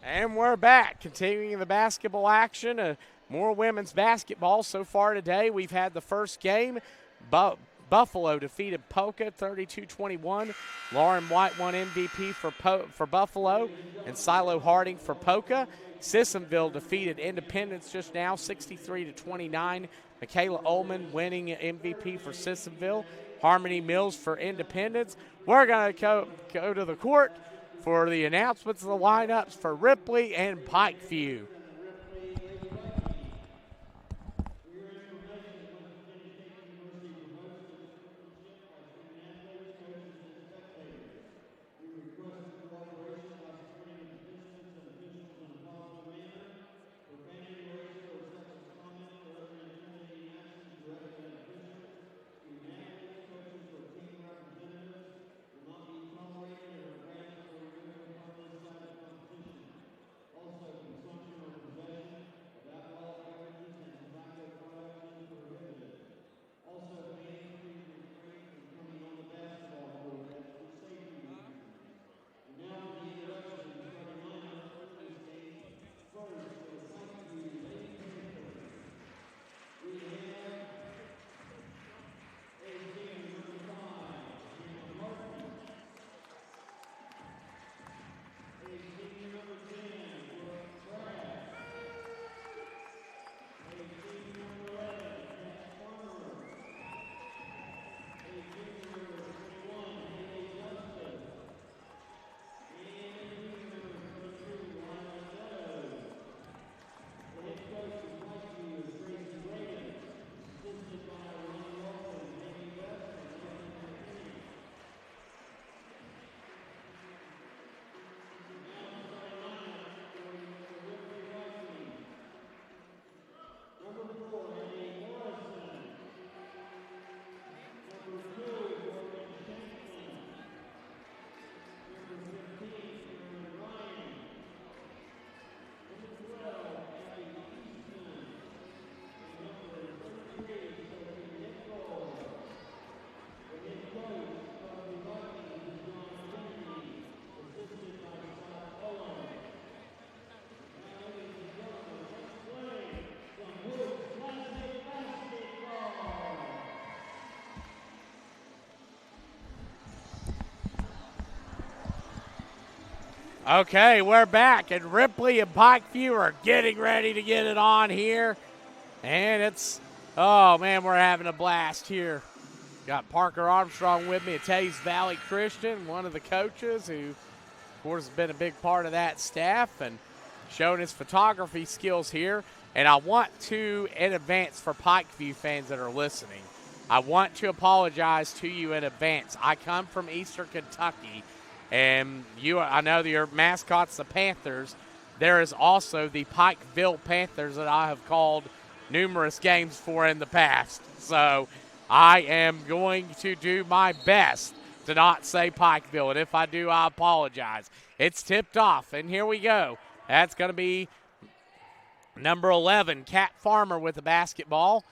And we're back, continuing the basketball action. More women's basketball so far today. We've had the first game. Buffalo defeated Polka 32-21. Lauren White won MVP for Buffalo, and Silo Harding for Polka. Sissonville defeated Independence just now 63-29. Michaela Ullman winning MVP for Sissonville. Harmony Mills for Independence. We're going to go to the court for the announcements of the lineups for Ripley and Pikeview. Okay, we're back, and Ripley and Pikeview are getting ready to get it on here. And oh man, we're having a blast here. Got Parker Armstrong with me at Tays Valley Christian, one of the coaches who, of course, has been a big part of that staff and showing his photography skills here. And I want to, in advance, for Pikeview fans that are listening, I want to apologize to you in advance. I come from Eastern Kentucky. And I know that your mascot's the Panthers. There is also the Pikeville Panthers that I have called numerous games for in the past. So I am going to do my best to not say Pikeville. And if I do, I apologize. It's tipped off, and here we go. That's going to be number 11, Kat Farmer with the basketball.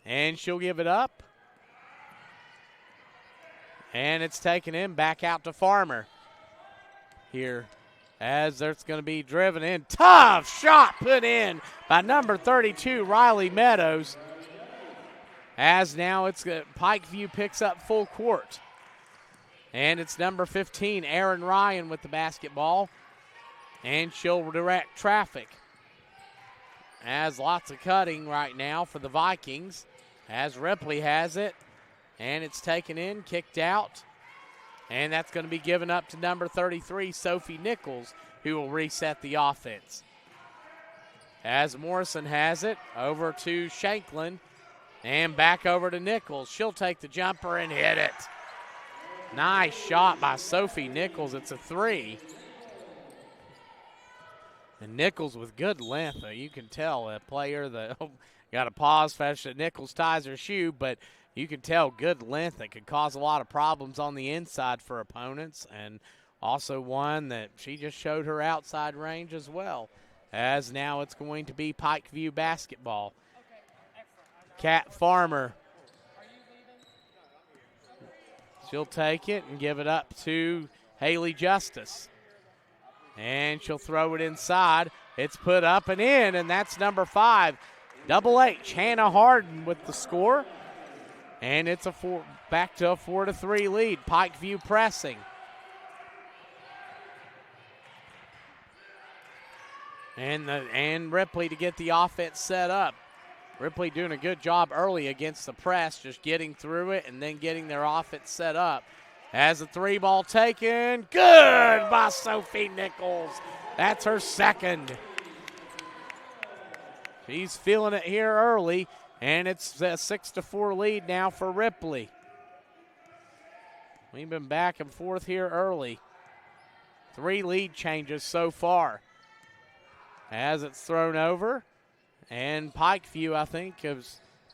And she'll give it up. And it's taken in back out to Farmer here as there's going to be driven in. Tough shot put in by number 32, Riley Meadows. As now Pikeview picks up full court. And it's number 15, Aaron Ryan with the basketball. And she'll direct traffic. As lots of cutting right now for the Vikings. As Ripley has it. And it's taken in, kicked out. And that's going to be given up to number 33, Sophie Nichols, who will reset the offense. As Morrison has it, over to Shanklin. And back over to Nichols. She'll take the jumper and hit it. Nice shot by Sophie Nichols. It's a three. And Nichols with good length. You can tell a player that got a pause fashion. Nichols ties her shoe, but you can tell good length that could cause a lot of problems on the inside for opponents, and also one that she just showed her outside range as well. As now it's going to be Pikeview basketball. Kat Farmer. She'll take it and give it up to Haley Justice. And she'll throw it inside. It's put up and in, and that's number 5. Double H, Hannah Harden with the score. And it's back to a 4-3 lead. Pikeview pressing. And Ripley to get the offense set up. Ripley doing a good job early against the press, just getting through it and then getting their offense set up. Has the 3 ball taken. Good by Sophie Nichols. That's her second. She's feeling it here early, and it's a 6-4 lead now for Ripley. We've been back and forth here early. 3 lead changes so far. As it's thrown over, and Pikeview, I think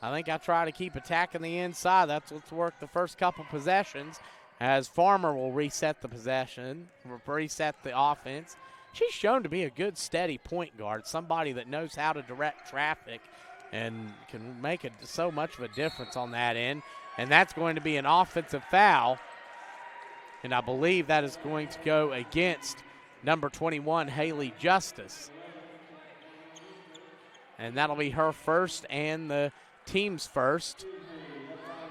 I try to keep attacking the inside. That's what's worked the first couple possessions. As Farmer will reset the possession, reset the offense. She's shown to be a good, steady point guard, somebody that knows how to direct traffic and can make so much of a difference on that end. And that's going to be an offensive foul, and I believe that is going to go against number 21, Haley Justice. And that'll be her first and the team's first.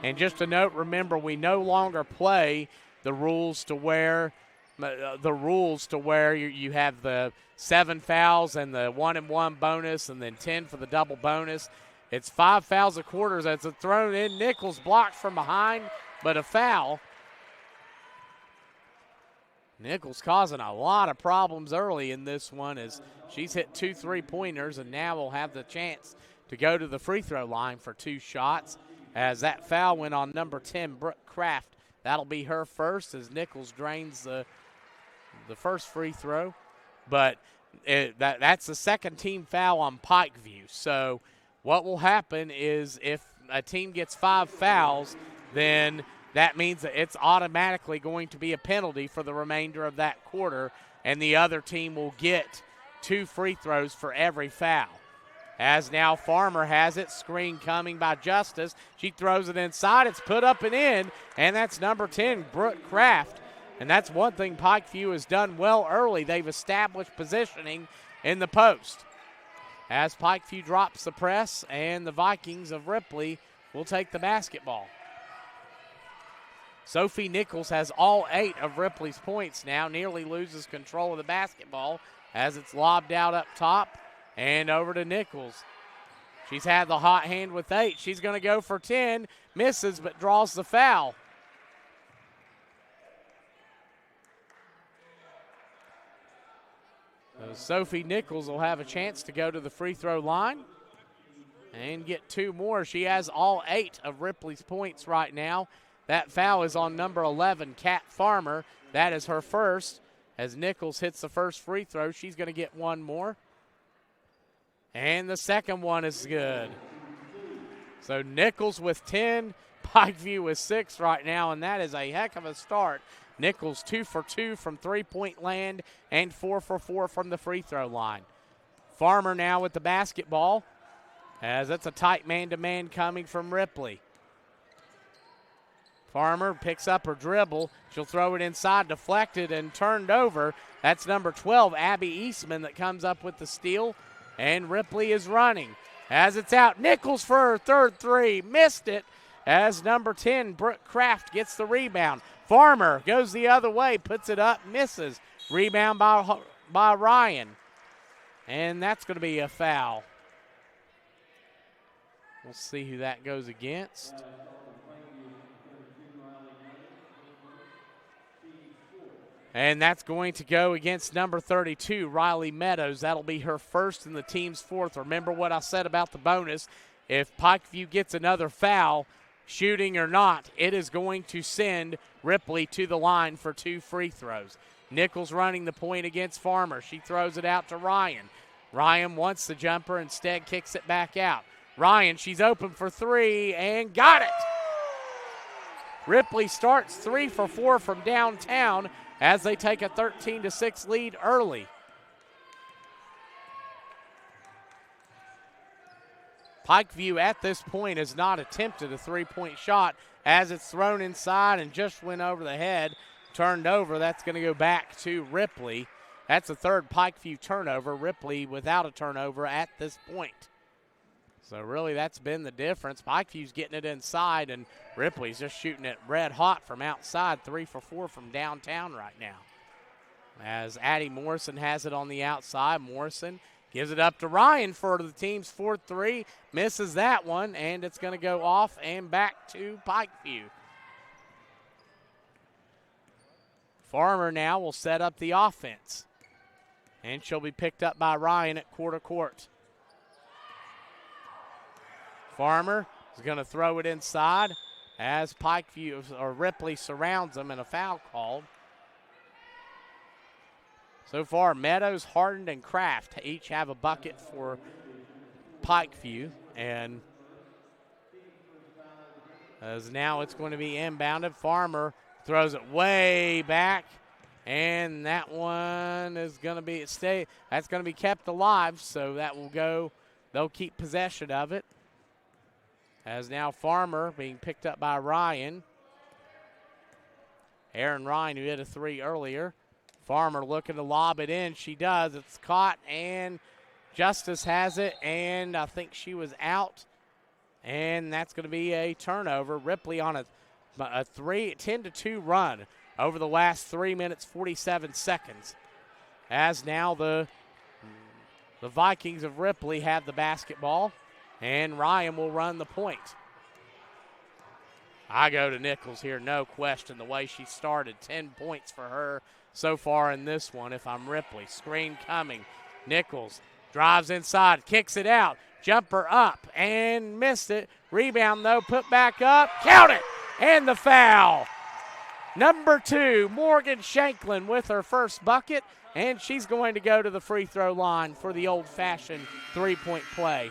And just a note, remember, we no longer play the rules to where you have the 7 fouls and the 1-and-1 bonus and then 10 for the double bonus. It's 5 fouls a quarter. That's a thrown in. Nichols blocked from behind, but a foul. Nichols causing a lot of problems early in this one as she's hit 2 3-pointers and now will have the chance to go to the free throw line for 2 shots as that foul went on number 10, Brooke Kraft. That'll be her first as Nichols drains the first free throw. But that's the second team foul on Pikeview. So what will happen is if a team gets 5 fouls, then that means that it's automatically going to be a penalty for the remainder of that quarter, and the other team will get 2 free throws for every foul. As now Farmer has it, screen coming by Justice. She throws it inside. It's put up and in, and that's number 10, Brooke Kraft. And that's one thing Pikeview has done well early. They've established positioning in the post. As Pikeview drops the press, and the Vikings of Ripley will take the basketball. Sophie Nichols has all 8 of Ripley's points now, nearly loses control of the basketball as it's lobbed out up top and over to Nichols. She's had the hot hand with 8. She's going to go for 10, misses but draws the foul. So Sophie Nichols will have a chance to go to the free throw line and get 2 more. She has all 8 of Ripley's points right now. That foul is on number 11, Kat Farmer. That is her first. As Nichols hits the first free throw, she's going to get 1 more. And the second one is good. So Nichols with 10, Pikeview with 6 right now, and that is a heck of a start. Nichols 2 for 2 from 3-point land and 4 for 4 from the free throw line. Farmer now with the basketball, as it's a tight man-to-man coming from Ripley. Farmer picks up her dribble. She'll throw it inside, deflected and turned over. That's number 12, Abby Eastman, that comes up with the steal. And Ripley is running. As it's out, Nichols for her third 3. Missed it as number 10, Brooke Kraft, gets the rebound. Farmer goes the other way, puts it up, misses. Rebound by Ryan. And that's going to be a foul. We'll see who that goes against. And that's going to go against number 32, Riley Meadows. That'll be her first and the team's 4th. Remember what I said about the bonus. If Pikeview gets another foul, shooting or not, it is going to send Ripley to the line for 2 free throws. Nichols running the point against Farmer. She throws it out to Ryan. Ryan wants the jumper, instead kicks it back out. Ryan, she's open for 3 and got it. Ripley starts 3 for 4 from downtown as they take a 13-6 lead early. Pikeview at this point has not attempted a 3-point shot as it's thrown inside and just went over the head, turned over. That's going to go back to Ripley. That's the third Pikeview turnover. Ripley without a turnover at this point. So really that's been the difference. Pikeview's getting it inside, and Ripley's just shooting it red hot from outside, 3 for 4 from downtown right now. As Addie Morrison has it on the outside, Morrison gives it up to Ryan for the team's 4th-3, misses that one, and it's going to go off and back to Pikeview. Farmer now will set up the offense, and she'll be picked up by Ryan at quarter court. Farmer is going to throw it inside as Pikeview or Ripley surrounds them and a foul called. So far, Meadows, Hardin, and Kraft each have a bucket for Pikeview, and as now it's going to be inbounded. Farmer throws it way back, and that one is going to be that's going to be kept alive, so that will go. They'll keep possession of it. As now Farmer being picked up by Ryan. Aaron Ryan, who hit a 3 earlier. Farmer looking to lob it in. She does. It's caught, and Justice has it, and I think she was out. And that's going to be a turnover. Ripley on a 10-2 run over the last 3 minutes, 47 seconds. As now the Vikings of Ripley have the basketball. And Ryan will run the point. I go to Nichols here, no question, the way she started. 10 points for her so far in this one if I'm Ripley. Screen coming. Nichols drives inside, kicks it out. Jumper up and missed it. Rebound, though, put back up. Count it! And the foul. Number 2, Morgan Shanklin with her first bucket. And she's going to go to the free throw line for the old-fashioned three-point play.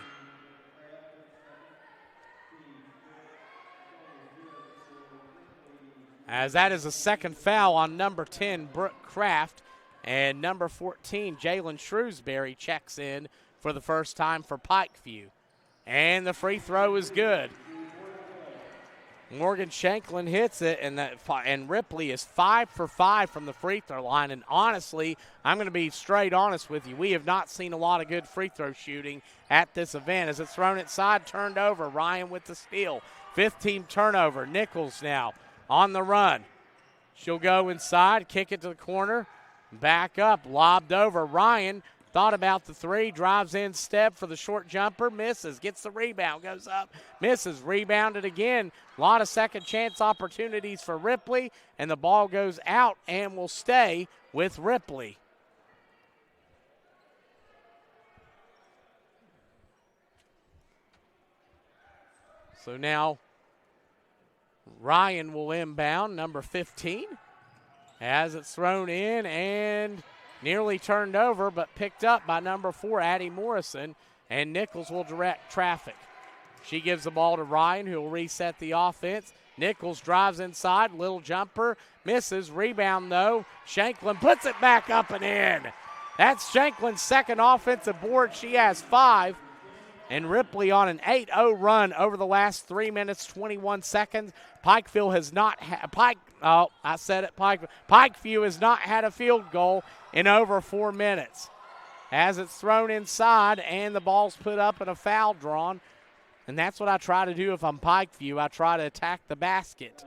As that is a second foul on number 10, Brooke Kraft, and number 14, Jalen Shrewsbury, checks in for the first time for Pikeview. And the free throw is good. Morgan Shanklin hits it, and Ripley is 5 for 5 from the free throw line. And honestly, I'm going to be straight honest with you. We have not seen a lot of good free throw shooting at this event. As it's thrown inside, turned over. Ryan with the steal. 15 turnover. Nichols now on the run. She'll go inside, kick it to the corner, back up, lobbed over. Ryan thought about the 3, drives in, step for the short jumper, misses, gets the rebound, goes up, misses, rebounded again. A lot of second chance opportunities for Ripley, and the ball goes out and will stay with Ripley. So now Ryan will inbound, number 15, as it's thrown in and nearly turned over, but picked up by number 4, Addie Morrison, and Nichols will direct traffic. She gives the ball to Ryan, who will reset the offense. Nichols drives inside, little jumper, misses, rebound though. Shanklin puts it back up and in. That's Shanklin's second offensive board. She has 5. And Ripley on an 8-0 run over the last 3 minutes, 21 seconds. Pikeview has not Pikeview has not had a field goal in over 4 minutes. As it's thrown inside and the ball's put up and a foul drawn. And that's what I try to do if I'm Pikeview. I try to attack the basket.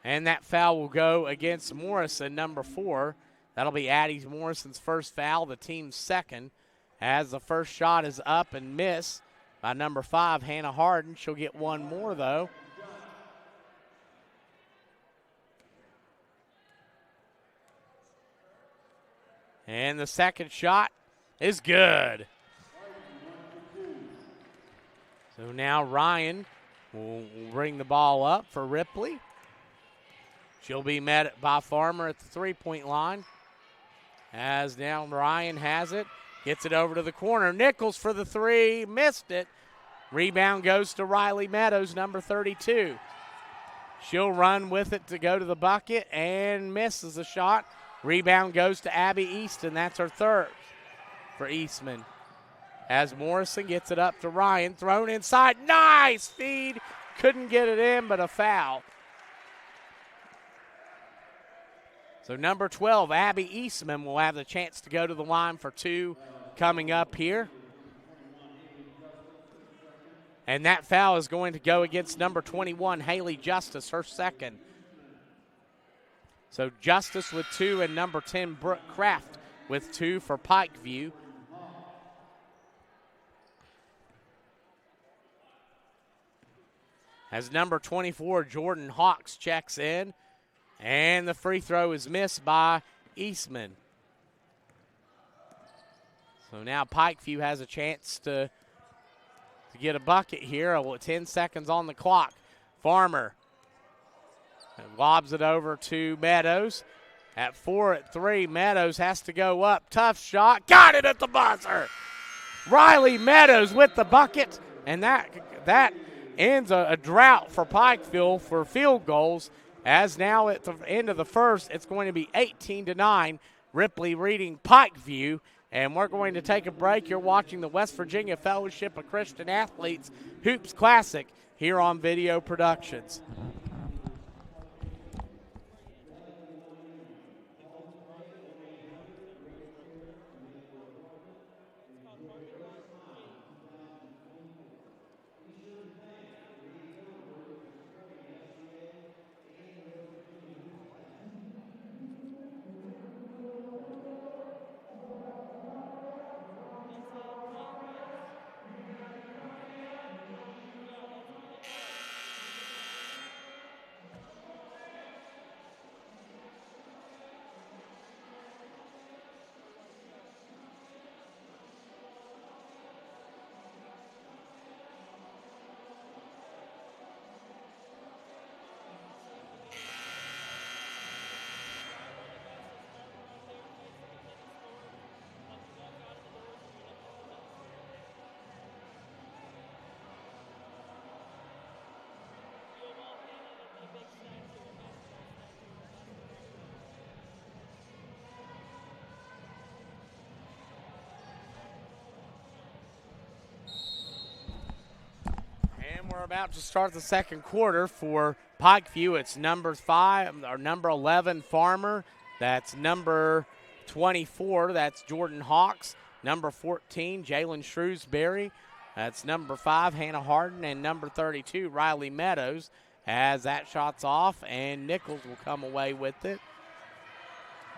And that foul will go against Morrison, number 4. That'll be Addie Morrison's first foul, the team's second, as the first shot is up and missed by number 5, Hannah Hardin. She'll get one more, though. And the second shot is good. So now Ryan will bring the ball up for Ripley. She'll be met by Farmer at the three-point line. As now Ryan has it, gets it over to the corner. Nichols for the 3, missed it. Rebound goes to Riley Meadows, number 32. She'll run with it to go to the bucket and misses the shot. Rebound goes to Abby Easton. That's her third for Eastman. As Morrison gets it up to Ryan, thrown inside. Nice feed. Couldn't get it in, but a foul. So number 12, Abby Eastman, will have the chance to go to the line for two coming up here. And that foul is going to go against number 21, Haley Justice, her second. So Justice with two and number 10, Brooke Kraft with two for Pikeview. As number 24, Jordan Hawks checks in. And the free throw is missed by Eastman. So now Pikeview has a chance to get a bucket here. 10 seconds on the clock. Farmer lobs it over to Meadows. At 4-3, Meadows has to go up. Tough shot. Got it at the buzzer. Riley Meadows with the bucket. And that ends a drought for Pikeview for field goals. As now at the end of the first, it's going to be 18-9, Ripley leading Pikeview. And we're going to take a break. You're watching the West Virginia Fellowship of Christian Athletes Hoops Classic here on Video Productions. We're about to start the second quarter for Pikeview. It's number 11, Farmer. That's number 24, that's Jordan Hawks. Number 14, Jalen Shrewsbury. That's number 5, Hannah Harden. And number 32, Riley Meadows. As that shot's off, and Nichols will come away with it.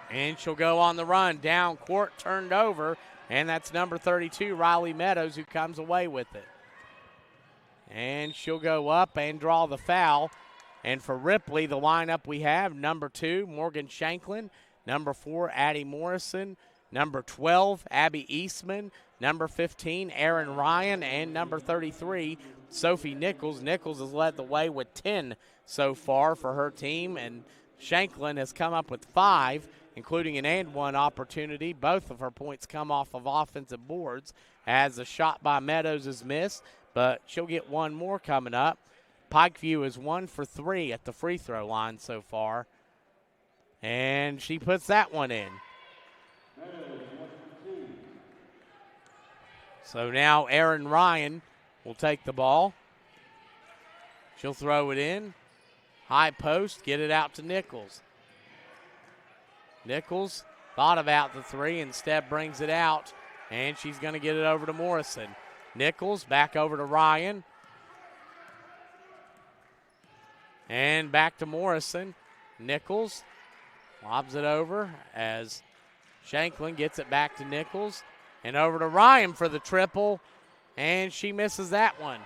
And she'll go on the run. Down court, turned over. And that's number 32, Riley Meadows, who comes away with it. And she'll go up and draw the foul. And for Ripley, the lineup we have, number 2, Morgan Shanklin. Number 4, Addie Morrison. Number 12, Abby Eastman. Number 15, Aaron Ryan. And number 33, Sophie Nichols. Nichols has led the way with 10 so far for her team. And Shanklin has come up with 5, including an and one opportunity. Both of her points come off of offensive boards as a shot by Meadows is missed. But she'll get one more coming up. Pikeview is 1 for 3 at the free throw line so far. And she puts that one in. So now Aaron Ryan will take the ball. She'll throw it in. High post, get it out to Nichols. Nichols thought about the 3, instead brings it out. And she's going to get it over to Morrison. Nichols back over to Ryan. And back to Morrison. Nichols lobs it over as Shanklin gets it back to Nichols. And over to Ryan for the triple. And she misses that one.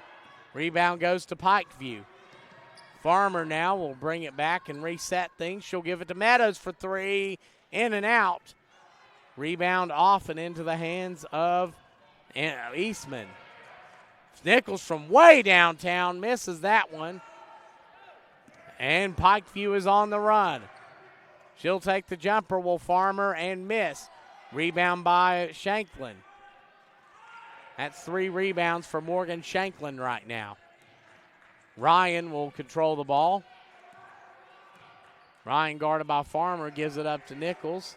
Rebound goes to Pikeview. Farmer now will bring it back and reset things. She'll give it to Meadows for 3. In and out. Rebound off and into the hands of Eastman. Nichols from way downtown misses that one. And Pikeview is on the run. She'll take the jumper, will Farmer, and miss. Rebound by Shanklin. That's 3 rebounds for Morgan Shanklin right now. Ryan will control the ball. Ryan guarded by Farmer, gives it up to Nichols.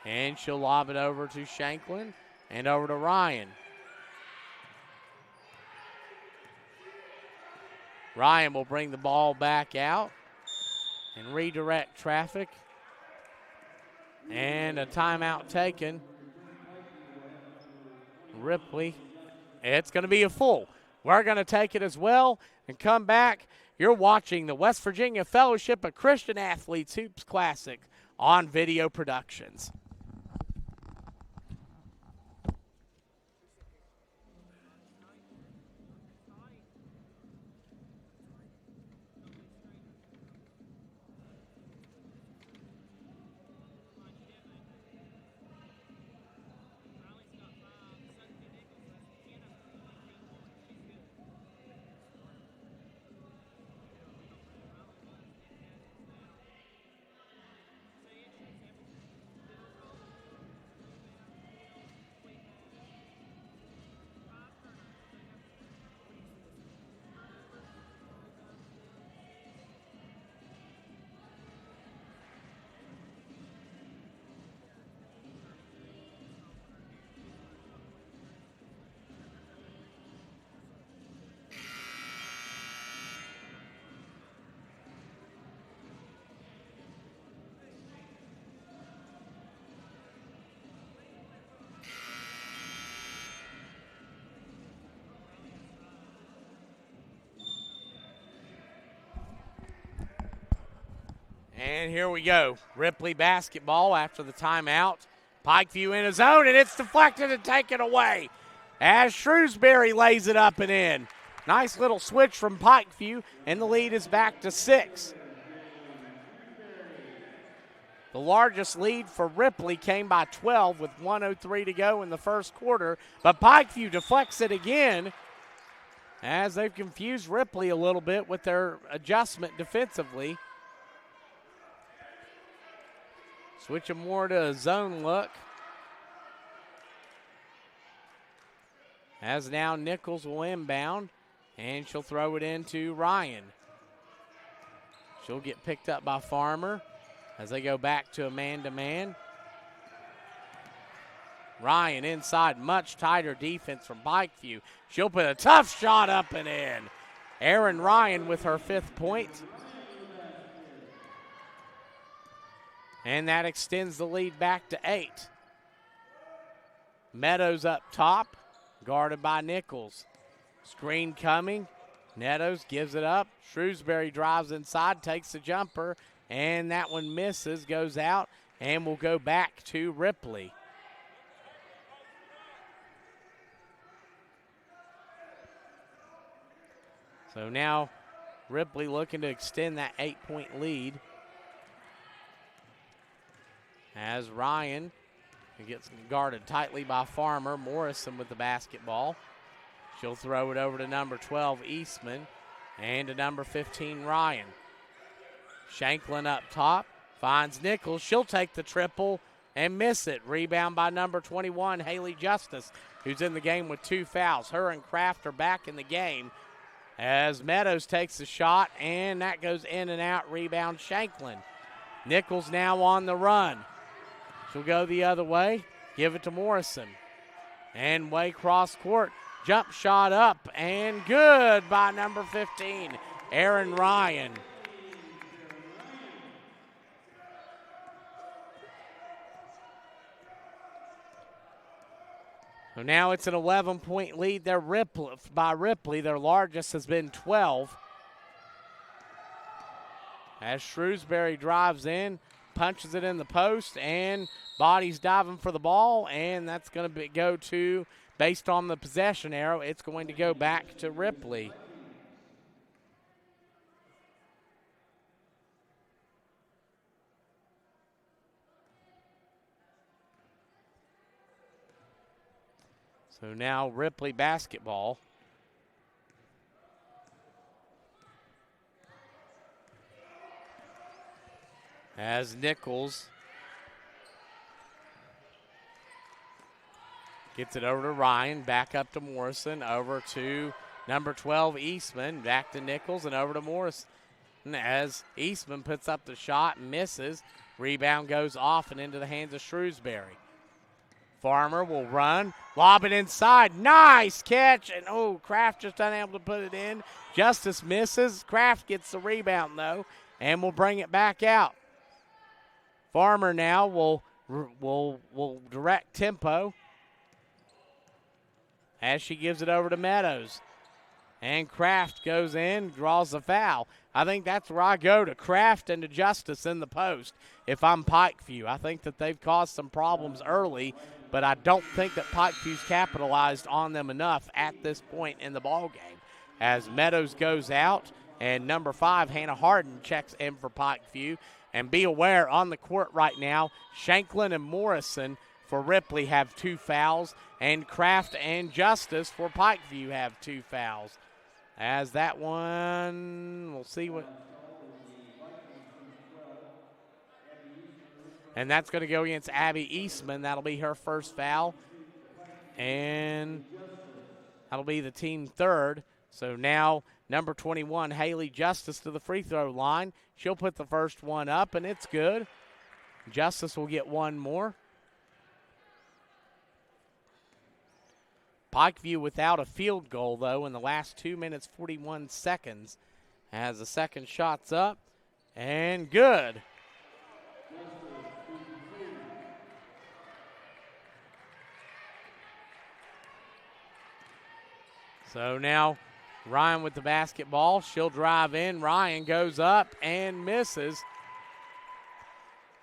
And she'll lob it over to Shanklin and over to Ryan. Ryan will bring the ball back out. and redirect traffic. And a timeout taken. Ripley, it's going to be a full. We're going to take it as well and come back. You're watching the West Virginia Fellowship of Christian Athletes Hoops Classic on Video Productions. And here we go. Ripley basketball after the timeout. Pikeview in his own, and it's deflected and taken away as Shrewsbury lays it up and in. Nice little switch from Pikeview, and the lead is back to 6. The largest lead for Ripley came by 12 with 1:03 to go in the first quarter, but Pikeview deflects it again as they've confused Ripley a little bit with their adjustment defensively. Switching more to a zone look. As now Nichols will inbound, and she'll throw it into Ryan. She'll get picked up by Farmer as they go back to a man-to-man. Ryan inside, much tighter defense from Pikeview. She'll put a tough shot up and in. Erin Ryan with her 5th point. And that extends the lead back to 8. Meadows up top, guarded by Nichols. Screen coming. Meadows gives it up. Shrewsbury drives inside, takes the jumper, and that one misses, goes out, and will go back to Ripley. So now Ripley looking to extend that 8-point lead. As Ryan gets guarded tightly by Farmer. Morrison with the basketball. She'll throw it over to number 12, Eastman, and to number 15, Ryan. Shanklin up top, finds Nichols. She'll take the triple and miss it. Rebound by number 21, Haley Justice, who's in the game with 2 fouls. Her and Kraft are back in the game as Meadows takes the shot, and that goes in and out. Rebound Shanklin. Nichols now on the run. She'll go the other way, give it to Morrison. And way cross court, jump shot up, and good by number 15, Erin Ryan. So now it's an 11-point lead there by Ripley. Their largest has been 12. As Shrewsbury drives in, punches it in the post, and Body's diving for the ball, and that's going to go to, based on the possession arrow, it's going to go back to Ripley. So now Ripley basketball. As Nichols gets it over to Ryan, back up to Morrison, over to number 12, Eastman, back to Nichols, and over to Morrison. As Eastman puts up the shot, misses. Rebound goes off and into the hands of Shrewsbury. Farmer will run, lob it inside. Nice catch, and Kraft just unable to put it in. Justice misses. Kraft gets the rebound, though, and we'll bring it back out. Farmer now will direct tempo as she gives it over to Meadows. And Kraft goes in, draws the foul. I think that's where I go, to Kraft and to Justice in the post if I'm Pikeview. I think that they've caused some problems early, but I don't think that Pikeview's capitalized on them enough at this point in the ballgame. As Meadows goes out, and number 5, Hannah Harden, checks in for Pikeview. And be aware, on the court right now, Shanklin and Morrison for Ripley have 2 fouls, and Kraft and Justice for Pikeview have 2 fouls. As that one, we'll see what. And that's going to go against Abby Eastman. That'll be her first foul. And that'll be the team third. So now number 21, Haley Justice, to the free throw line. She'll put the first one up, and it's good. Justice will get one more. Pikeview without a field goal, though, in the last 2 minutes, 41 seconds. As the second shot's up, and good. So now Ryan with the basketball. She'll drive in. Ryan goes up and misses.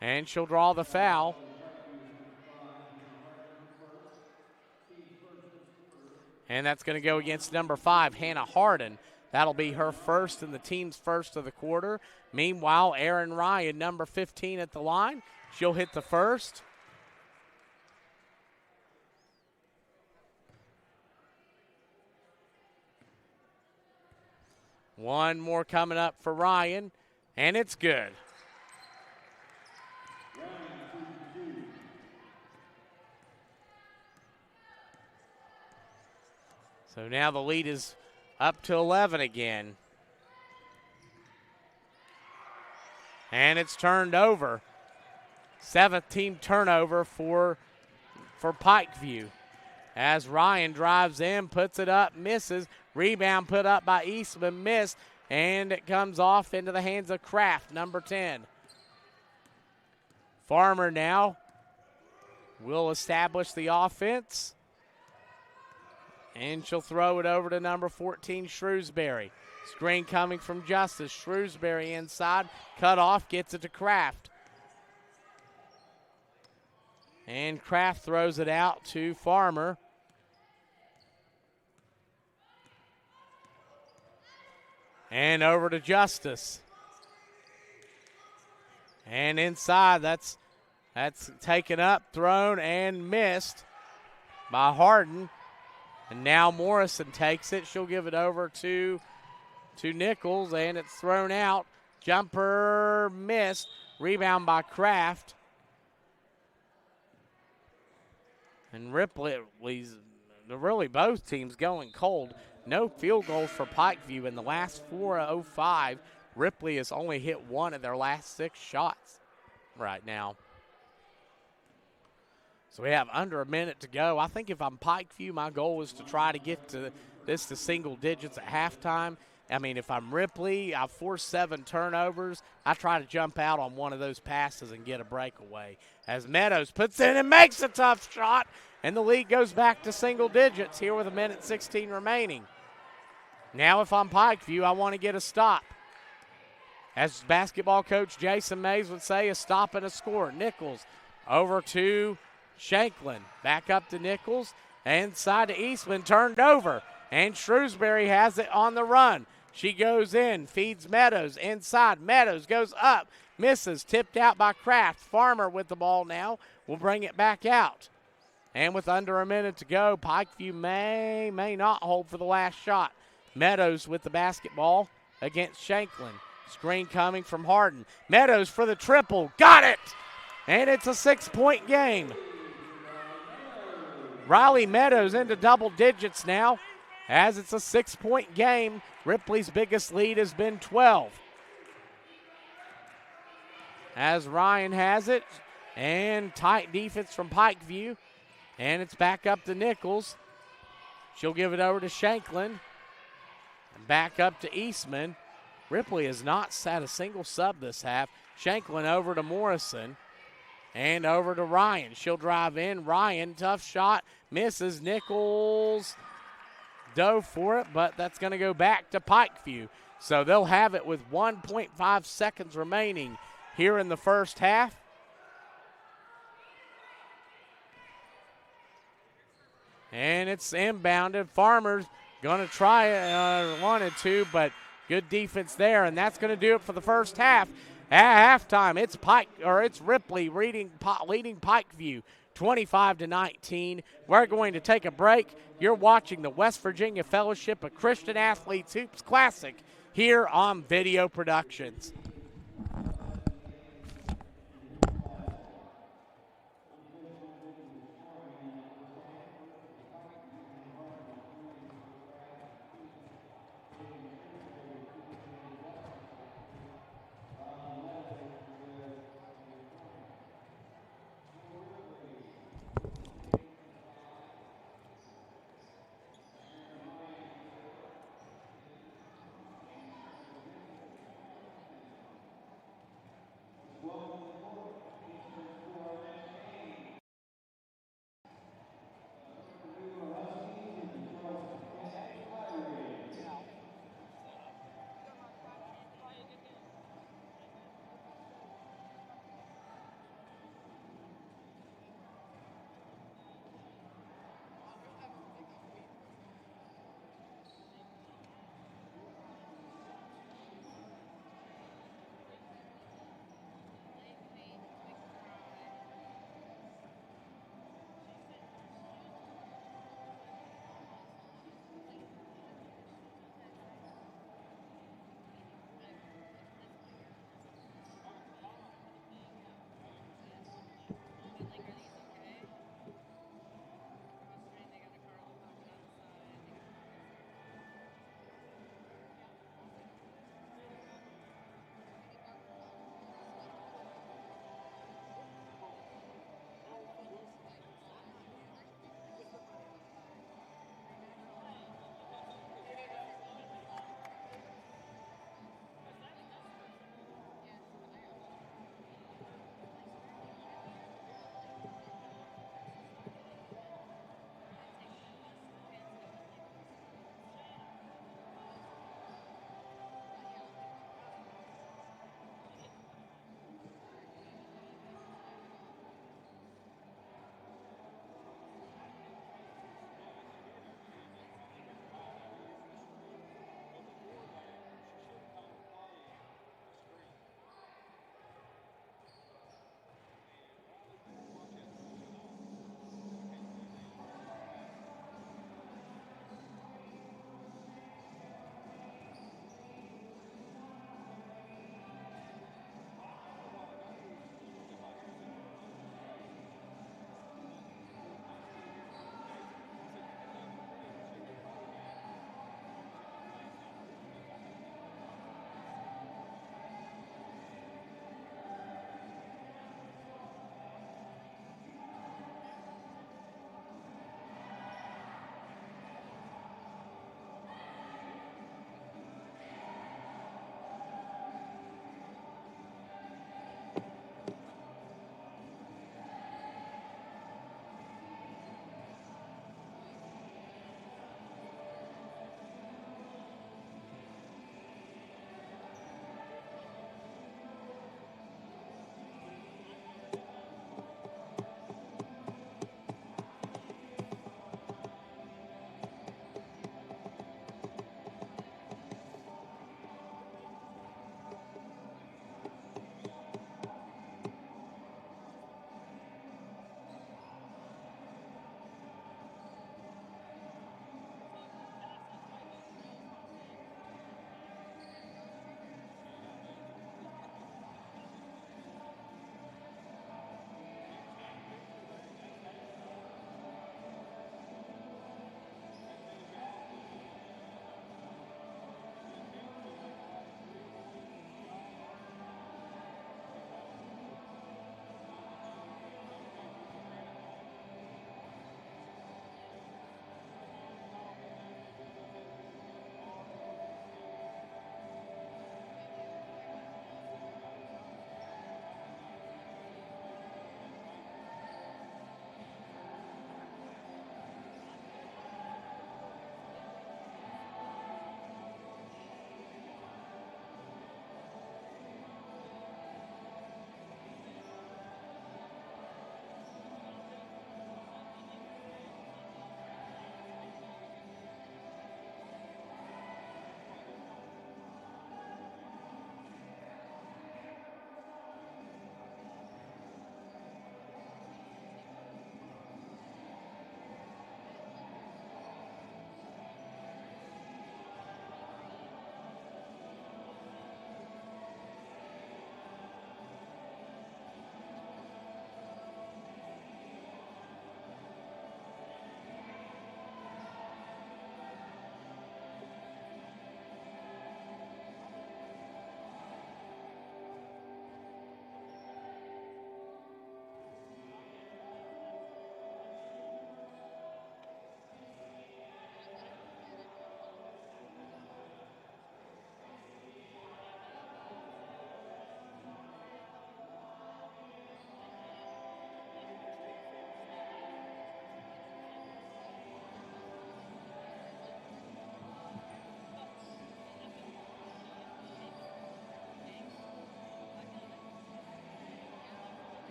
And she'll draw the foul. And that's going to go against number 5, Hannah Harden. That'll be her first and the team's first of the quarter. Meanwhile, Erin Ryan, number 15 at the line. She'll hit the first. One more coming up for Ryan, and it's good. So now the lead is up to 11 again. And it's turned over. 7th team turnover for Pikeview. As Ryan drives in, puts it up, misses. Rebound put up by Eastman, missed, and it comes off into the hands of Kraft, number 10. Farmer now will establish the offense. And she'll throw it over to number 14, Shrewsbury. Screen coming from Justice. Shrewsbury inside. Cut off, gets it to Kraft. And Kraft throws it out to Farmer. And over to Justice. And inside, that's taken up, thrown, and missed by Harden. And now Morrison takes it. She'll give it over to Nichols, and it's thrown out. Jumper missed. Rebound by Kraft. And Ripley, really both teams going cold. No field goals for Pikeview in the last 4:05. Ripley has only hit 1 of their last 6 shots right now. So we have under a minute to go. I think if I'm Pikeview, my goal is to try to get to this to single digits at halftime. I mean, if I'm Ripley, I've forced 7 turnovers. I try to jump out on one of those passes and get a breakaway. As Meadows puts in and makes a tough shot, and the lead goes back to single digits here with 1:16 remaining. Now if I'm Pikeview, I want to get a stop. As basketball coach Jason Mays would say, a stop and a score. Nichols over to Shanklin. Back up to Nichols. Inside to Eastman. Turned over. And Shrewsbury has it on the run. She goes in. Feeds Meadows. Inside. Meadows goes up. Misses. Tipped out by Kraft. Farmer with the ball now. Will bring it back out. And with under a minute to go, Pikeview may not hold for the last shot. Meadows with the basketball against Shanklin. Screen coming from Harden. Meadows for the triple. Got it! And it's a 6-point game. Riley Meadows into double digits now as it's a 6-point game. Ripley's biggest lead has been 12. As Ryan has it, and tight defense from Pikeview. And it's back up to Nichols. She'll give it over to Shanklin. And back up to Eastman. Ripley has not had a single sub this half. Shanklin over to Morrison and over to Ryan. She'll drive in. Ryan, tough shot, misses. Nichols dove for it, but that's going to go back to Pikeview. So they'll have it with 1.5 seconds remaining here in the first half. And it's inbounded. Farmer's going to try it, wanted to, but good defense there, and that's going to do it for the first half. At halftime, it's Ripley leading Pikeview 25-19. We're going to take a break. You're watching the West Virginia Fellowship of Christian Athletes Hoops Classic here on Video Productions.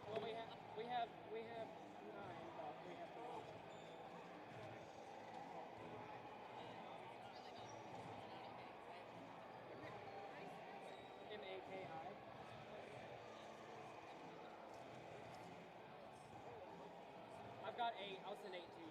Well, we have 9, but we have to wait. MAKI. I've got 8. I'll send 8 to you.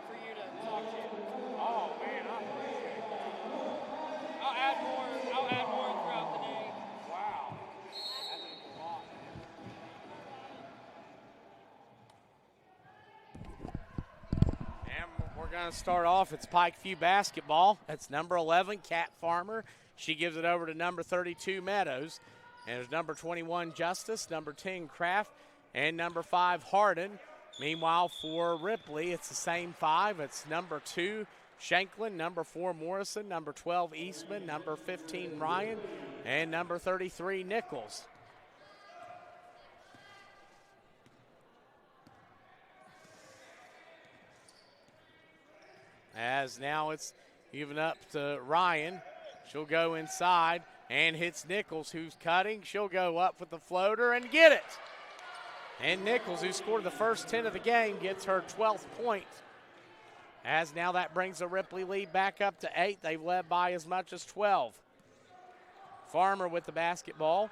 For you to talk to. Oh, man, I appreciate that. I'll add more throughout the day. Wow. That means a lot, man. And we're going to start off. It's Pikeview basketball. That's number 11, Kat Farmer. She gives it over to number 32, Meadows. And there's number 21, Justice, number 10, Kraft, and number 5, Hardin. Meanwhile, for Ripley, it's the same 5. It's number 2, Shanklin, number 4, Morrison, number 12, Eastman, number 15, Ryan, and number 33, Nichols. As now it's even up to Ryan. She'll go inside and hits Nichols, who's cutting. She'll go up with the floater and get it. And Nichols, who scored the first 10 of the game, gets her 12th point. As now that brings the Ripley lead back up to 8. They've led by as much as 12. Farmer with the basketball.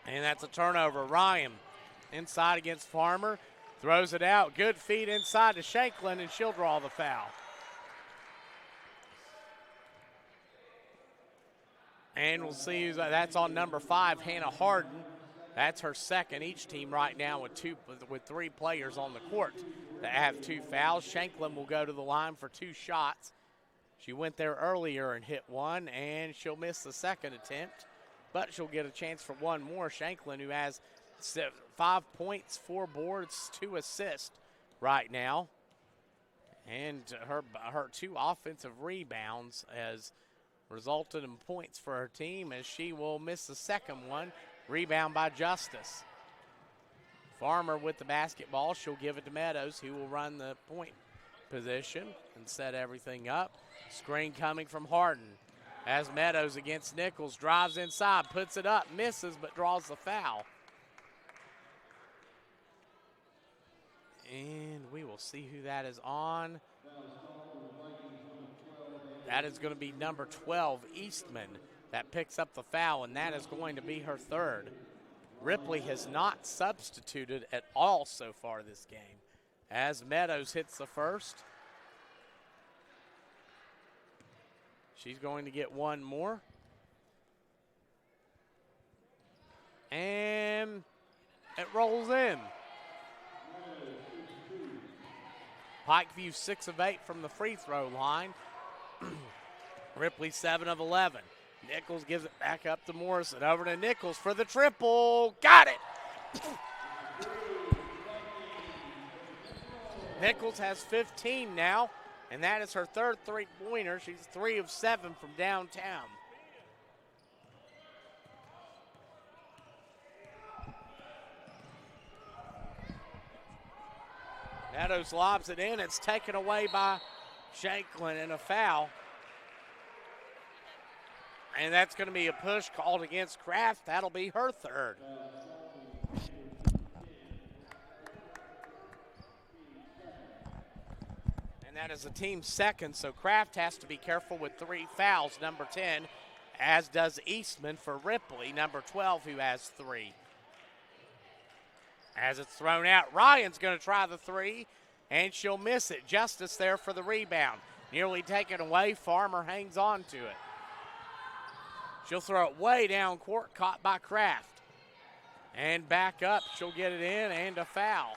And that's a turnover. Ryan inside against Farmer. Throws it out. Good feed inside to Shanklin, and she'll draw the foul. And we'll see who's that's on number 5, Hannah Harden. That's her second. Each team right now with 3 players on the court that have 2 fouls. Shanklin will go to the line for 2 shots. She went there earlier and hit one, and she'll miss the second attempt, but she'll get a chance for one more. Shanklin, who has 5 points, 4 boards, 2 assists right now. And her 2 offensive rebounds has resulted in points for her team, as she will miss the second one. Rebound by Justice. Farmer with the basketball. She'll give it to Meadows, who will run the point position and set everything up. Screen coming from Harden. As Meadows against Nichols, drives inside, puts it up, misses, but draws the foul. And we will see who that is on. That is going to be number 12, Eastman, that picks up the foul, and that is going to be her third. Ripley has not substituted at all so far this game, as Meadows hits the first. She's going to get one more. And it rolls in. Pikeview 6 of 8 from the free throw line. Ripley 7 of 11. Nichols gives it back up to Morrison. Over to Nichols for the triple. Got it! Nichols has 15 now, and that is her third three-pointer. She's 3 of 7 from downtown. Meadows lobs it in. It's taken away by Shanklin, and a foul. And that's going to be a push called against Kraft. That'll be her third. And that is the team's second, so Kraft has to be careful with 3 fouls, number 10, as does Eastman for Ripley, number 12, who has 3. As it's thrown out, Ryan's going to try the 3, and she'll miss it. Justice there for the rebound. Nearly taken away. Farmer hangs on to it. She'll throw it way down court, caught by Kraft. And back up, she'll get it in, and a foul.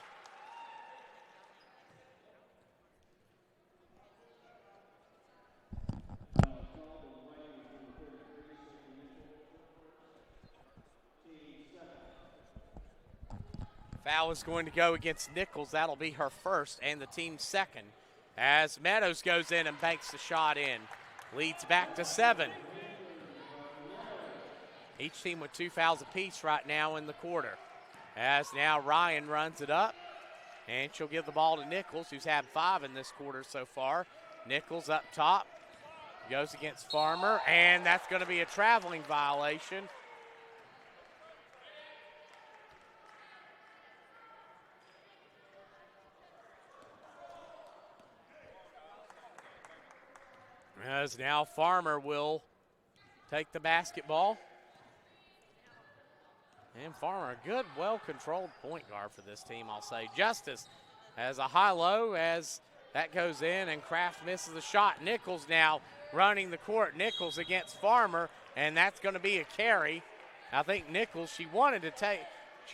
Foul is going to go against Nichols. That'll be her first and the team's second, as Meadows goes in and banks the shot in. Leads back to 7. Each team with 2 fouls apiece right now in the quarter. As now Ryan runs it up, and she'll give the ball to Nichols, who's had 5 in this quarter so far. Nichols up top, goes against Farmer, and that's going to be a traveling violation. As now Farmer will take the basketball. And Farmer, a good, well-controlled point guard for this team, I'll say. Justice has a high-low as that goes in, and Kraft misses the shot. Nichols now running the court. Nichols against Farmer, and that's going to be a carry. I think Nichols, she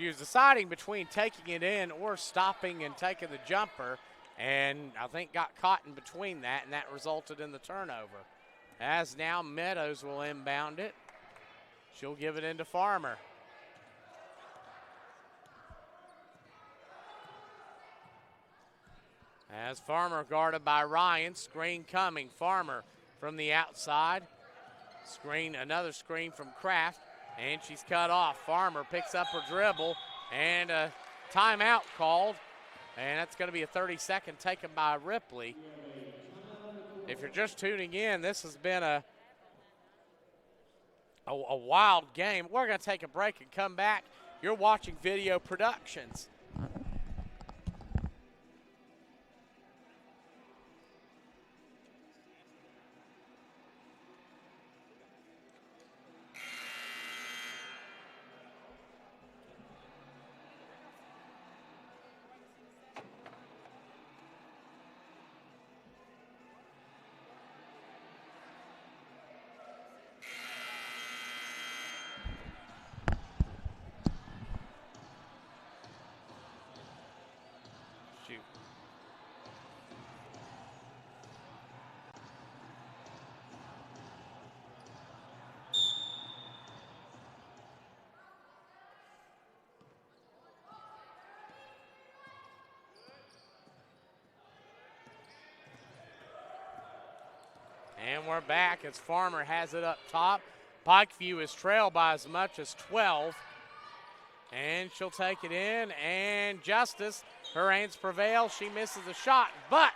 was deciding between taking it in or stopping and taking the jumper, and I think got caught in between that, and that resulted in the turnover. As now Meadows will inbound it. She'll give it into Farmer. As Farmer guarded by Ryan, screen coming. Farmer from the outside. Screen, another screen from Kraft, and she's cut off. Farmer picks up her dribble, and a timeout called, and that's going to be a 30-second taken by Ripley. If you're just tuning in, this has been a wild game. We're going to take a break and come back. You're watching Video Productions. And we're back as Farmer has it up top. Pikeview is trailed by as much as 12. And she'll take it in, and Justice, her aims prevail. She misses the shot, but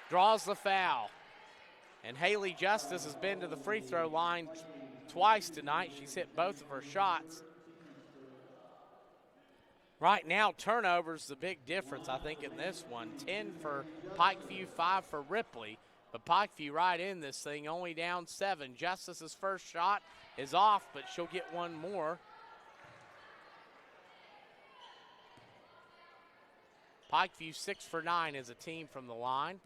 draws the foul. And Haley Justice has been to the free throw line twice tonight. She's hit both of her shots. Right now, turnovers the big difference, I think, in this one. 10 for Pikeview, 5 for Ripley. But Pikeview right in this thing, only down 7. Justice's first shot is off, but she'll get one more. Pikeview 6 for 9 as a team from the line.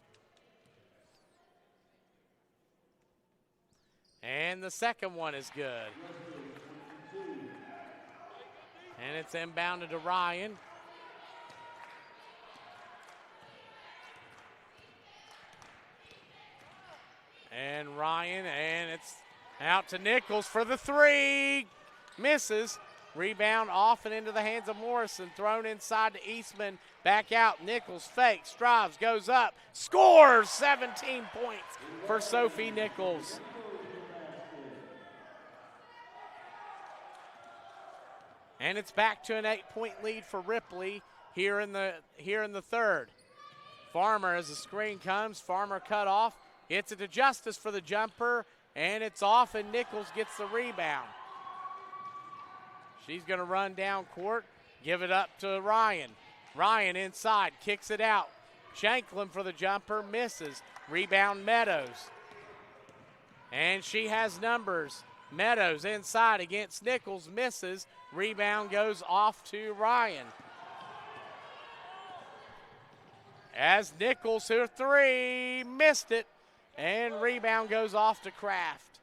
And the second one is good. And it's inbounded to Ryan. And Ryan, and it's out to Nichols for the three. Misses. Rebound off and into the hands of Morrison. Thrown inside to Eastman. Back out. Nichols fakes, drives, goes up, scores. 17 points for Sophie Nichols. And it's back to an 8-point lead for Ripley here in the third. Farmer, as the screen comes, Farmer cut off. Hits it to Justice for the jumper, and it's off, and Nichols gets the rebound. She's going to run down court, give it up to Ryan. Ryan inside, kicks it out. Shanklin for the jumper, misses. Rebound Meadows. And she has numbers. Meadows inside against Nichols, misses. Rebound goes off to Ryan. As Nichols, her three, missed it. And rebound goes off to Kraft.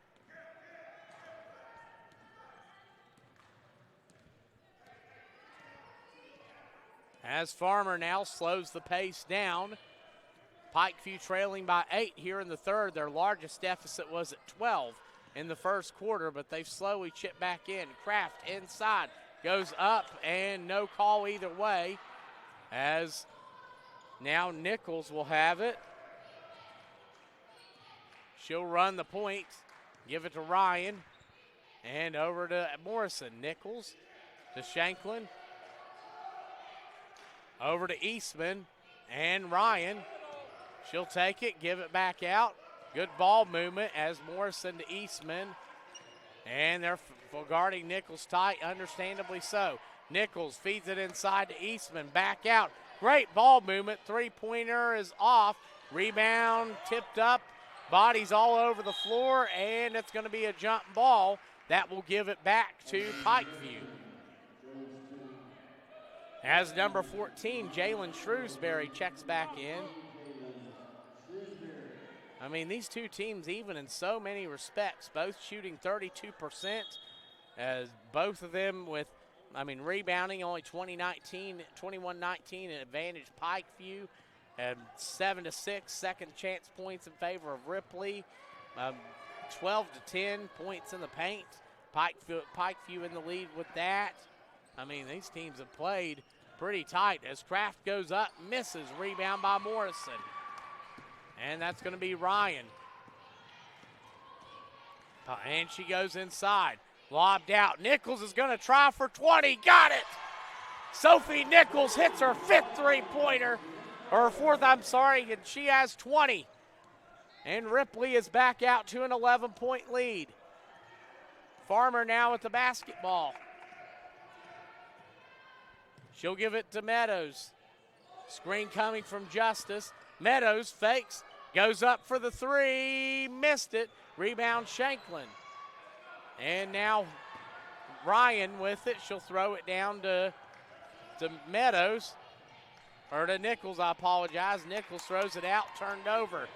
As Farmer now slows the pace down. Pikeview trailing by 8 here in the third. Their largest deficit was at 12 in the first quarter, but they've slowly chipped back in. Kraft inside, goes up, and no call either way, as now Nichols will have it. She'll run the point, give it to Ryan, and over to Morrison. Nichols to Shanklin, over to Eastman, and Ryan. She'll take it, give it back out. Good ball movement as Morrison to Eastman. And they're guarding Nichols tight, understandably so. Nichols feeds it inside to Eastman, back out. Great ball movement, three-pointer is off. Rebound tipped up, bodies all over the floor, and it's going to be a jump ball. That will give it back to Pikeview. As number 14, Jalen Shrewsbury checks back in. I mean, these two teams even in so many respects, both shooting 32%, as both of them with, rebounding only 21-19 advantage Pikeview, and 7-6 second chance points in favor of Ripley, 12-10 points in the paint. Pikeview in the lead with that. I mean, these teams have played pretty tight as Kraft goes up, misses, rebound by Morrison. And that's going to be Ryan. And she goes inside. Lobbed out. Nichols is going to try for 20. Got it! Sophie Nichols hits her fifth three-pointer. Or her fourth, and she has 20. And Ripley is back out to an 11-point lead. Farmer now with the basketball. She'll give it to Meadows. Screen coming from Justice. Meadows fakes, goes up for the three, missed it. Rebound Shanklin. And now Ryan with it. She'll throw it down to Meadows. Or to Nichols, I apologize. Nichols throws it out, turned over.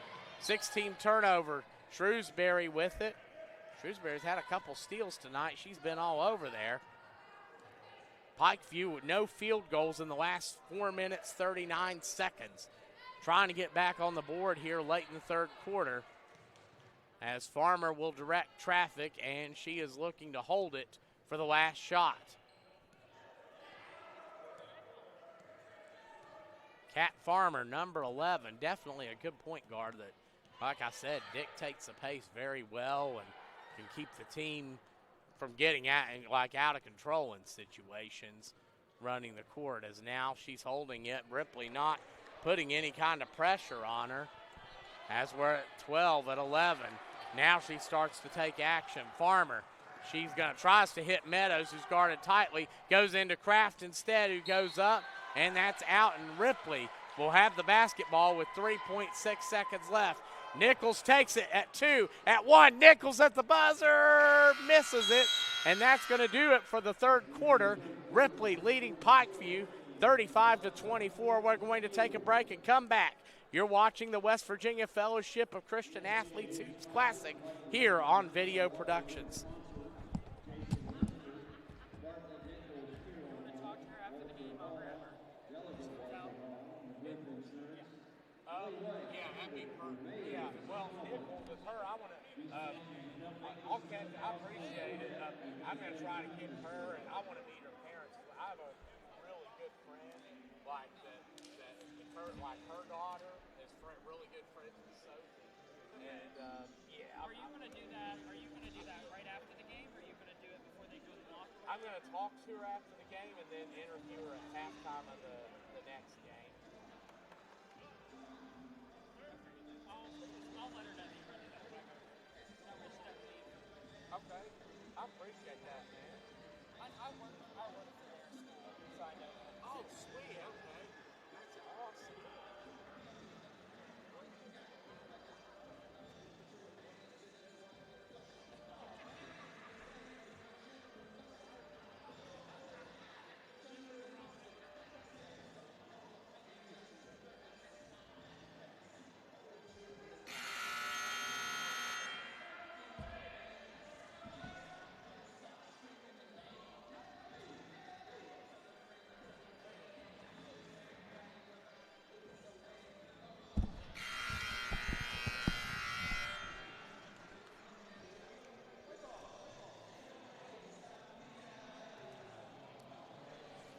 6-team turnover. Shrewsbury with it. Shrewsbury's had a couple steals tonight. She's been all over there. Pikeview with no field goals in the last 4 minutes, 39 seconds. Trying to get back on the board here late in the third quarter as Farmer will direct traffic, and she is looking to hold it for the last shot. Kat Farmer, number 11, definitely a good point guard that Like I said, dictates the pace very well and can keep the team from getting out of control in situations running the court, as now she's holding it. Ripley not putting any kind of pressure on her, as we're at 12 at 11. Now she starts to take action. Farmer, tries to hit Meadows, who's guarded tightly, goes into Kraft instead, who goes up, and that's out, and Ripley will have the basketball with 3.6 seconds left. Nichols takes it at 2, at 1. Nichols at the buzzer, misses it, and that's going to do it for the third quarter. Ripley leading Pikeview 35-24. We're going to take a break and come back. You're watching the West Virginia Fellowship of Christian Athletes Hoops Classic here on Video Productions. I appreciate it. I'm going to try to get her, and I want to meet her parents. I have a really good friend, like her daughter is really good friends with Sophie. And Are you going to do that? Are you going to do that right after the game, or are you going to do it before they go to the locker room? I'm going to talk to her after the game and then interview her at halftime of the next game. I'll let her know that you're going to do that. That way she doesn't leave. Okay, I appreciate that, man. I work for their school, so I know that. Oh, sweet, okay. That's awesome.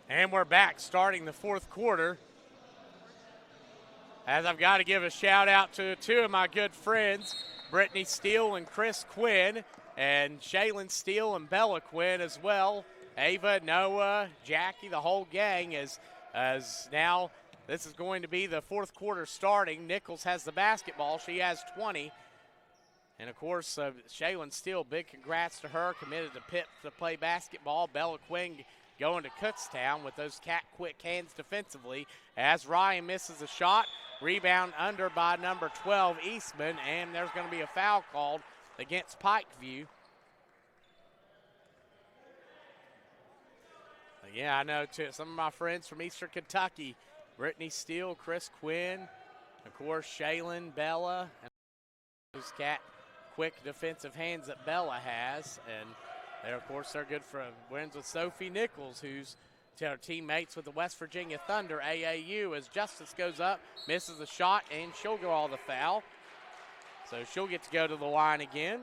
And we're back starting the fourth quarter. As I've got to give a shout out to two of my good friends, Brittany Steele and Chris Quinn, and Shaylin Steele and Bella Quinn as well. Ava, Noah, Jackie, the whole gang, as now this is going to be the fourth quarter starting. Nichols has the basketball. She has 20. And, of course, Shaylin Steele, big congrats to her, committed to Pitt to play basketball. Bella Quinn going to Kutztown with those quick hands defensively, as Ryan misses a shot. Rebound under by number 12, Eastman, and there's going to be a foul called against Pikeview. Yeah, I know too. Some of my friends from Eastern Kentucky, Brittany Steele, Chris Quinn, of course, Shaylin, Bella, and those quick defensive hands that Bella has, and they're, of course, they're good for wins with Sophie Nichols, who's her teammates with the West Virginia Thunder, AAU, as Justice goes up, misses a shot, and she'll go all the foul. So she'll get to go to the line again.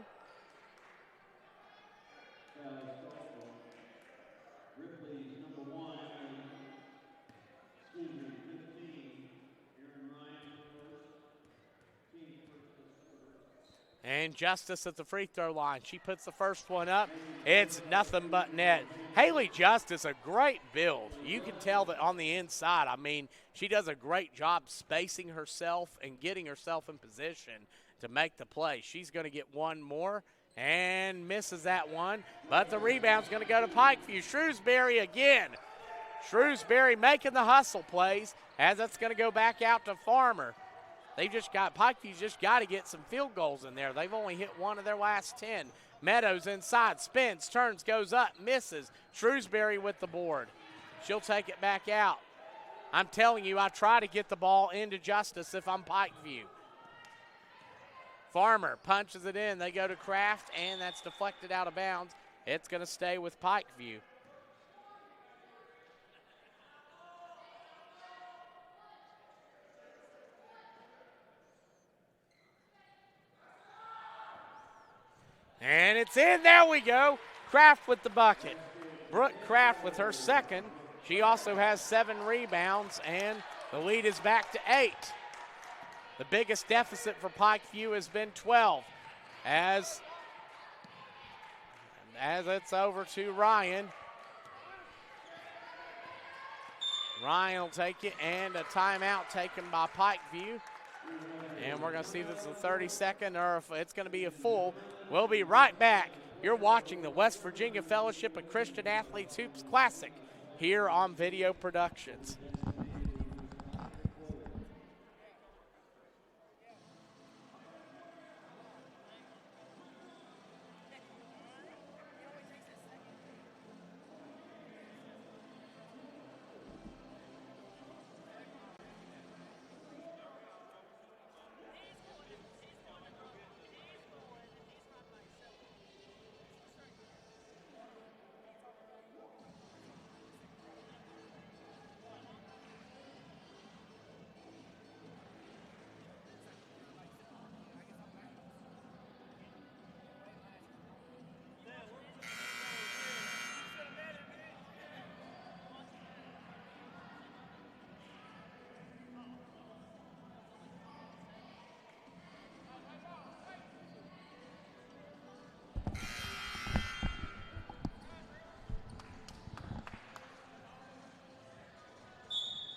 And Justice at the free throw line. She puts the first one up. It's nothing but net. Haley Justice, a great build. You can tell that on the inside. I mean, she does a great job spacing herself and getting herself in position to make the play. She's going to get one more and misses that one. But the rebound's going to go to Pikeview. Shrewsbury again. Shrewsbury making the hustle plays, as that's going to go back out to Farmer. Pikeview's just got to get some field goals in there. They've only hit one of their last 10. Meadows inside, spins, turns, goes up, misses. Shrewsbury with the board. She'll take it back out. I'm telling you, I try to get the ball into Justice if I'm Pikeview. Farmer punches it in. They go to Kraft, and that's deflected out of bounds. It's going to stay with Pikeview. And it's in. There we go. Kraft with the bucket. Brooke Kraft with her second. She also has 7 rebounds, and the lead is back to 8. The biggest deficit for Pikeview has been 12 as it's over to Ryan. Ryan will take it, and a timeout taken by Pikeview. And we're going to see if it's a 30-second or if it's going to be a full. We'll be right back. You're watching the West Virginia Fellowship of Christian Athletes Hoops Classic here on Video Productions.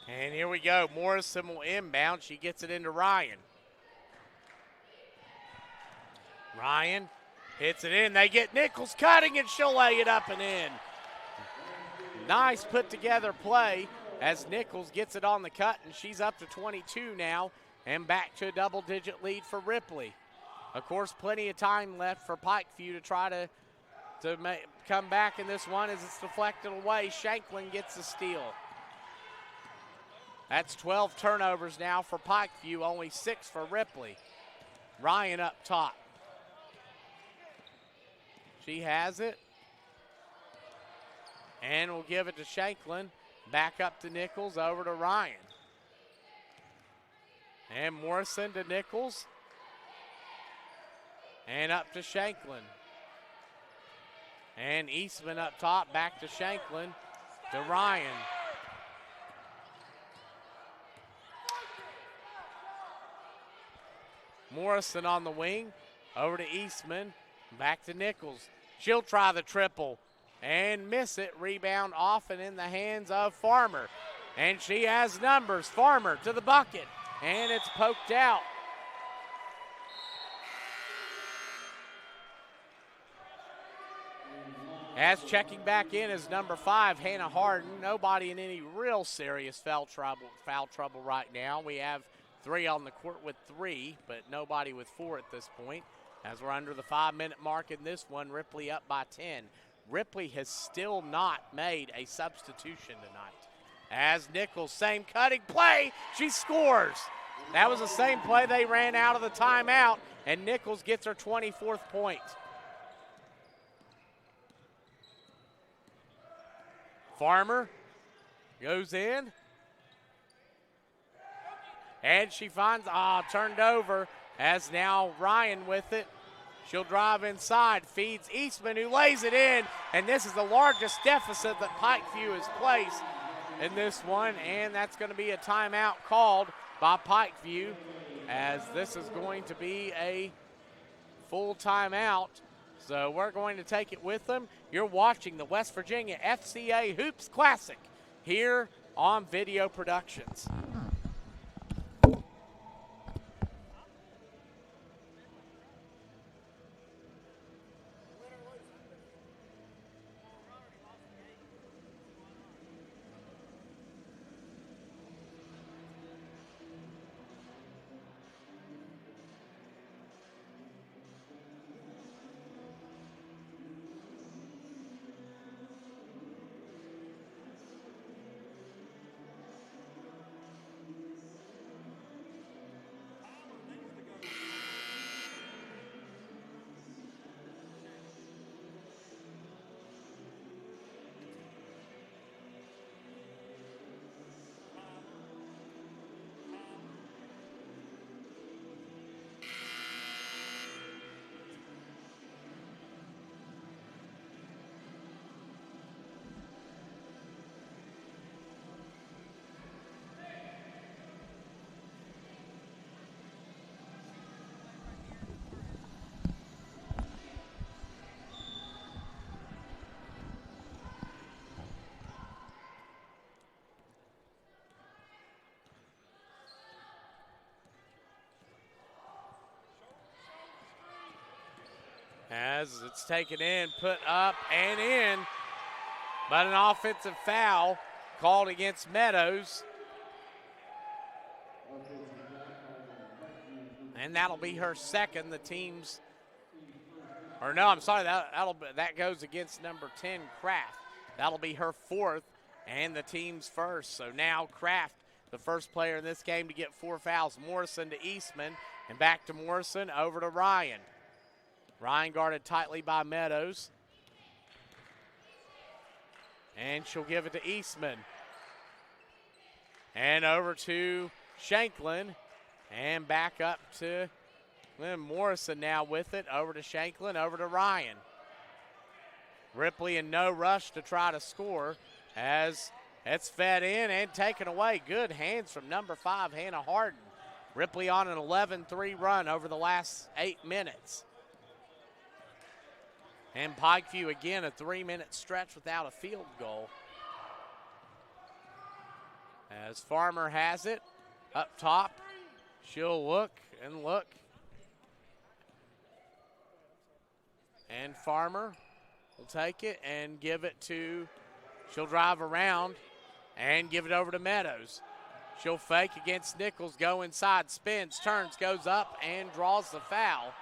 And here we go. Morrison will inbound. She gets it into Ryan. Ryan hits it in. They get Nichols cutting, and she'll lay it up and in. Nice put together play as Nichols gets it on the cut, and she's up to 22 now and back to a double-digit lead for Ripley. Of course, plenty of time left for Pikeview to try to come back in this one as it's deflected away. Shanklin gets the steal. That's 12 turnovers now for Pikeview, only 6 for Ripley. Ryan up top. She has it. And we'll give it to Shanklin. Back up to Nichols, over to Ryan. And Morrison to Nichols. And up to Shanklin. And Eastman up top, back to Shanklin, to Ryan. Morrison on the wing, over to Eastman, back to Nichols. She'll try the triple and miss it. Rebound off and in the hands of Farmer. And she has numbers. Farmer to the bucket, and it's poked out. As checking back in is number 5, Hannah Harden. Nobody in any real serious foul trouble right now. We have 3 on the court with 3, but nobody with 4 at this point. As we're under the 5-minute mark in this one, Ripley up by 10. Ripley has still not made a substitution tonight. As Nichols, same cutting play, she scores. That was the same play they ran out of the timeout, and Nichols gets her 24th point. Farmer goes in. And she finds, turned over as now Ryan with it. She'll drive inside, feeds Eastman, who lays it in. And this is the largest deficit that Pikeview has placed in this one. And that's going to be a timeout called by Pikeview, as this is going to be a full timeout. So we're going to take it with them. You're watching the West Virginia FCA Hoops Classic here on Video Productions. as it's taken in, put up and in. But an offensive foul called against Meadows. And that'll be her second. The team's, or no, I'm sorry, that goes against number 10, Kraft. That'll be her fourth and the team's first. So now Kraft, the first player in this game to get 4 fouls. Morrison to Eastman, and back to Morrison, over to Ryan. Ryan guarded tightly by Meadows. And she'll give it to Eastman. And over to Shanklin. And back up to Morrison now with it. Over to Shanklin, over to Ryan. Ripley in no rush to try to score as it's fed in and taken away. Good hands from number 5, Hannah Harden. Ripley on an 11-3 run over the last 8 minutes. And Pikeview again, a 3-minute stretch without a field goal. As Farmer has it up top, she'll look and look. And Farmer will take it and give it to, she'll drive around and give it over to Meadows. She'll fake against Nichols, go inside, spins, turns, goes up, and draws the foul.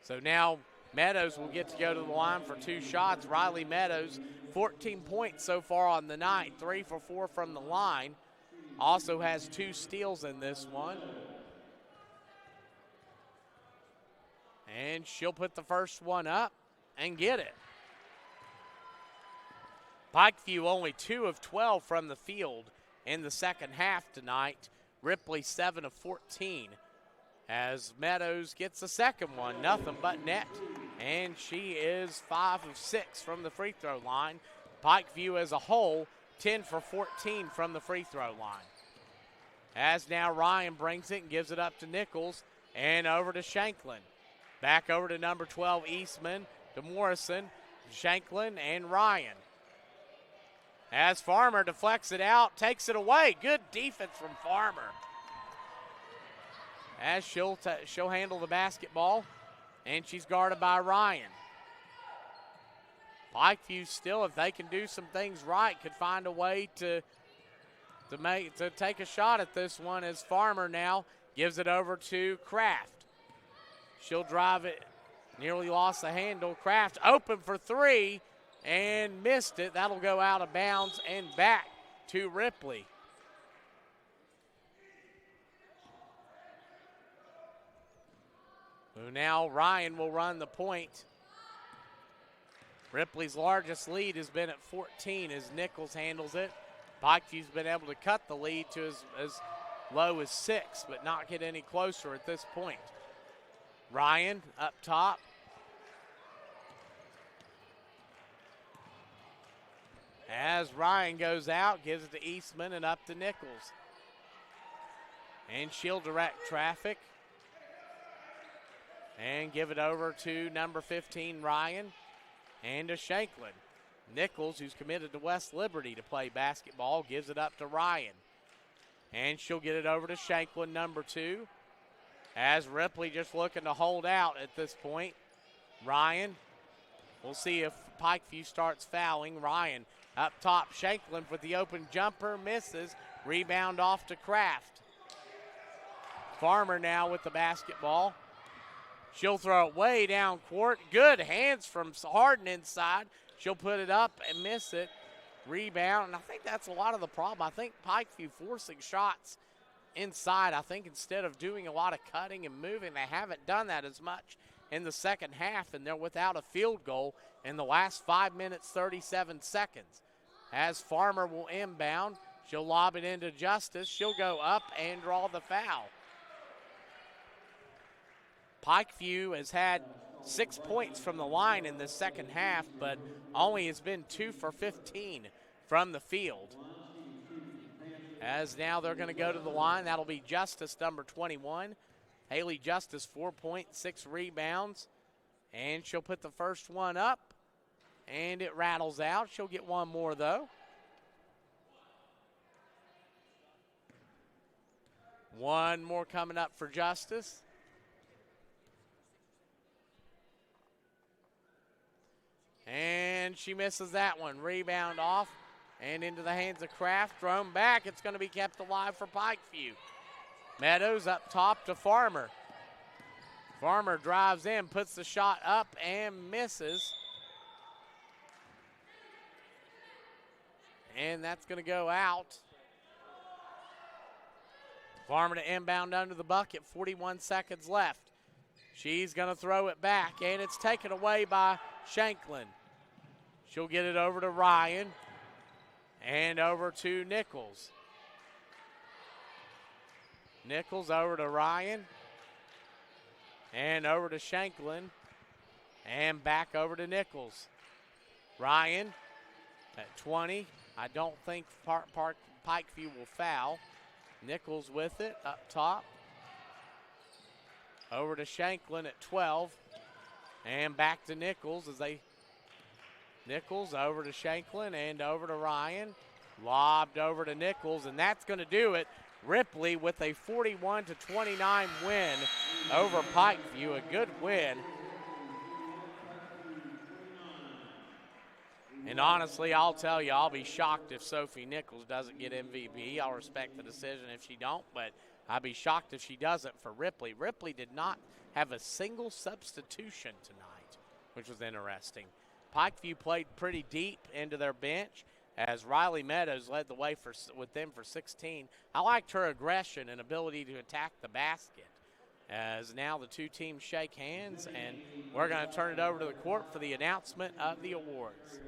So now Meadows will get to go to the line for 2 shots. Riley Meadows, 14 points so far on the night, 3 for 4 from the line. Also has 2 steals in this one. And she'll put the first one up and get it. Pikeview only 2 of 12 from the field in the second half tonight. Ripley 7 of 14. As Meadows gets the second one, nothing but net. And she is 5 of 6 from the free throw line. Pikeview as a whole, 10 for 14 from the free throw line. As now Ryan brings it and gives it up to Nichols and over to Shanklin. Back over to number 12, Eastman, to Morrison, Shanklin, and Ryan. As Farmer deflects it out, takes it away. Good defense from Farmer. As she'll handle the basketball, and she's guarded by Ryan. Pikeview still, if they can do some things right, could find a way to take a shot at this one, as Farmer now gives it over to Kraft. She'll drive it, nearly lost the handle. Kraft open for 3 and missed it. That'll go out of bounds and back to Ripley. So now Ryan will run the point. Ripley's largest lead has been at 14 as Nichols handles it. Pikeview's been able to cut the lead to as low as 6, but not get any closer at this point. Ryan up top. As Ryan goes out, gives it to Eastman and up to Nichols. And she'll direct traffic. And give it over to number 15, Ryan, and to Shanklin. Nichols, who's committed to West Liberty to play basketball, gives it up to Ryan. And she'll get it over to Shanklin, number 2. As Ripley just looking to hold out at this point. Ryan, we'll see if Pikeview starts fouling. Ryan up top, Shanklin for the open jumper, misses. Rebound off to Kraft. Farmer now with the basketball. She'll throw it way down court. Good hands from Harden inside. She'll put it up and miss it. Rebound, and I think that's a lot of the problem. I think Pikeview forcing shots inside. I think instead of doing a lot of cutting and moving, they haven't done that as much in the second half, and they're without a field goal in the last 5 minutes, 37 seconds. As Farmer will inbound, she'll lob it into Justice. She'll go up and draw the foul. Pikeview has had 6 points from the line in the second half, but only has been 2 for 15 from the field. As now they're going to go to the line. That'll be Justice, number 21. Haley Justice, 4 points, 6 rebounds. And she'll put the first one up, and it rattles out. She'll get one more, though. One more coming up for Justice. And she misses that one. Rebound off and into the hands of Kraft. Thrown back. It's going to be kept alive for Pikeview. Meadows up top to Farmer. Farmer drives in, puts the shot up and misses. And that's going to go out. Farmer to inbound under the bucket, 41 seconds left. She's going to throw it back, and it's taken away by Shanklin. She'll get it over to Ryan and over to Nichols. Nichols over to Ryan and over to Shanklin and back over to Nichols. Ryan at 20. I don't think Pikeview will foul. Nichols with it up top. Over to Shanklin at 12. And back to Nichols as they. Nichols over to Shanklin and over to Ryan. Lobbed over to Nichols, and that's going to do it. Ripley with a 41-29 win over Pikeview. A good win. And honestly, I'll tell you, I'll be shocked if Sophie Nichols doesn't get MVP. I'll respect the decision if she don't, but I'd be shocked if she doesn't for Ripley. Ripley did not have a single substitution tonight, which was interesting. Pikeview played pretty deep into their bench as Riley Meadows led the way with them for 16. I liked her aggression and ability to attack the basket. As now the two teams shake hands, and we're going to turn it over to the court for the announcement of the awards.